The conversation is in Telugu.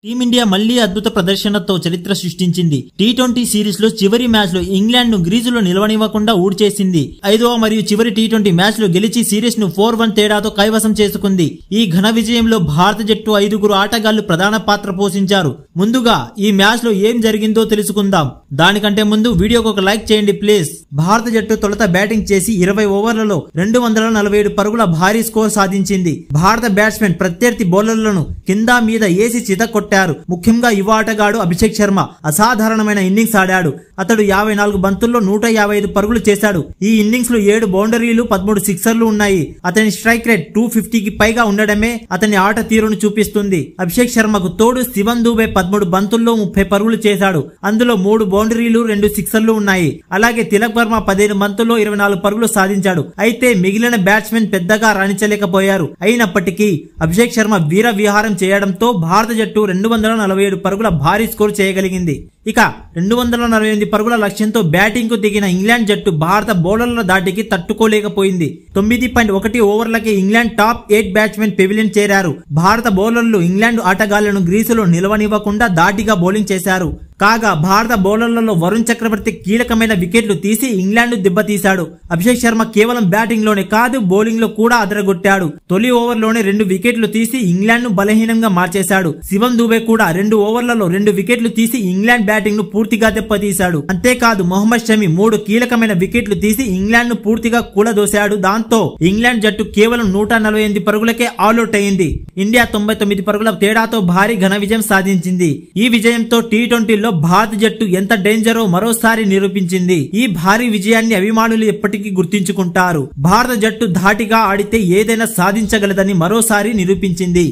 టీమిండియా మళ్లీ అద్భుత ప్రదర్శనతో చరిత్ర సృష్టించింది. టీ20 సిరీస్ లో చివరి మ్యాచ్ లో ఇంగ్లాండ్ ను గ్రీజులో నిలవనివ్వకుండా ఊడ్చేసింది. 5వ మరియు చివరి టీ20 మ్యాచ్ లో గెలిచి సిరీస్ ను 4-1 తేడాతో కైవసం చేసుకుంది. ఈ ఘన విజయంలో భారత జట్టు 5గురు ఆటగాళ్లు ప్రధాన పాత్ర పోషించారు. ముందుగా ఈ మ్యాచ్ లో ఏం జరిగిందో తెలుసుకుందాం. దానికంటే ముందు వీడియోకి ఒక లైక్ చేయండి ప్లీజ్. భారత జట్టు తొలుత బ్యాటింగ్ చేసి 20 ఓవర్లలో 247 పరుగుల భారీ స్కోర్ సాధించింది. భారత బ్యాట్స్మెన్ ప్రత్యర్థి బౌలర్లను కింద మీద ఏసి చితకొట్టారు. ముఖ్యంగా యువ ఆటగాడు అభిషేక్ శర్మ అసాధారణమైన ఇన్నింగ్స్ ఆడాడు. అతడు 54 బంతుల్లో 155 పరుగులు చేశాడు. ఈ ఇన్నింగ్స్ లో 7 బౌండరీలు 13 సిక్సర్లు ఉన్నాయి. అతని స్ట్రైక్ రేట్ 250కి పైగా ఉండడమే అతని ఆట తీరును చూపిస్తుంది. అభిషేక్ శర్మకు తోడు శివన్ దూబే 13 బంతుల్లో 30 పరుగులు చేశాడు. అందులో 3 బౌండరీలు 2 సిక్సర్లు ఉన్నాయి. అలాగే తిలక్ వర్మ 15 బంతుల్లో 24 పరుగులు సాధించాడు. అయితే మిగిలిన బ్యాట్స్మెన్ పెద్దగా రాణించలేకపోయారు. అయినప్పటికీ అభిషేక్ శర్మ వీర విహారం చేయడంతో భారత జట్టు 247 పరుగుల భారీ స్కోర్ చేయగలిగింది. ఇక 248 పరుగుల లక్ష్యంతో బ్యాటింగ్ కు దిగిన ఇంగ్లాండ్ జట్టు భారత బౌలర్ల దాటికి తట్టుకోలేకపోయింది. 9.1 ఓవర్లకే ఇంగ్లాండ్ టాప్ 8 బ్యాట్స్మెన్ పెవిలియన్ చేరారు. భారత బౌలర్లు ఇంగ్లాండ్ ఆటగాళ్లను గ్రీసులో నిలవనివ్వకుండా దాటిగా బౌలింగ్ చేశారు. కాగా భారత బౌలర్లలో వరుణ్ చక్రవర్తి కీలకమైన వికెట్లు తీసి ఇంగ్లాండ్ దెబ్బతీశాడు. అభిషేక్ శర్మ కేవలం బ్యాటింగ్ లోనే కాదు బౌలింగ్ లో కూడా అదరగొట్టాడు. తొలి ఓవర్లోనే 2 వికెట్లు తీసి ఇంగ్లాండ్ ను బలహీనంగా మార్చేశాడు. శివన్ దూబే కూడా 2 ఓవర్లలో 2 వికెట్లు తీసి ఇంగ్లాండ్ బ్యాటింగ్ ను పూర్తిగా దెబ్బతీశాడు. అంతేకాదు మొహమ్మద్ షమి 3 కీలకమైన వికెట్లు తీసి ఇంగ్లాండ్ ను పూర్తిగా కూలదోశాడు. దాంతో ఇంగ్లాండ్ జట్టు కేవలం 148 పరుగులకే ఆల్అౌట్ అయింది. ఇండియా 99 పరుగుల తేడాతో భారీ ఘన విజయం సాధించింది. ఈ విజయంతో టీ20లో భారత జట్టు ఎంత డేంజరో మరోసారి నిరూపించింది. ఈ భారీ విజయాన్ని అభిమానులు ఎప్పటికీ గుర్తుంచుకుంటారు. భారత జట్టు ధాటిగా ఆడితే ఏదైనా సాధించగలదని మరోసారి నిరూపించింది.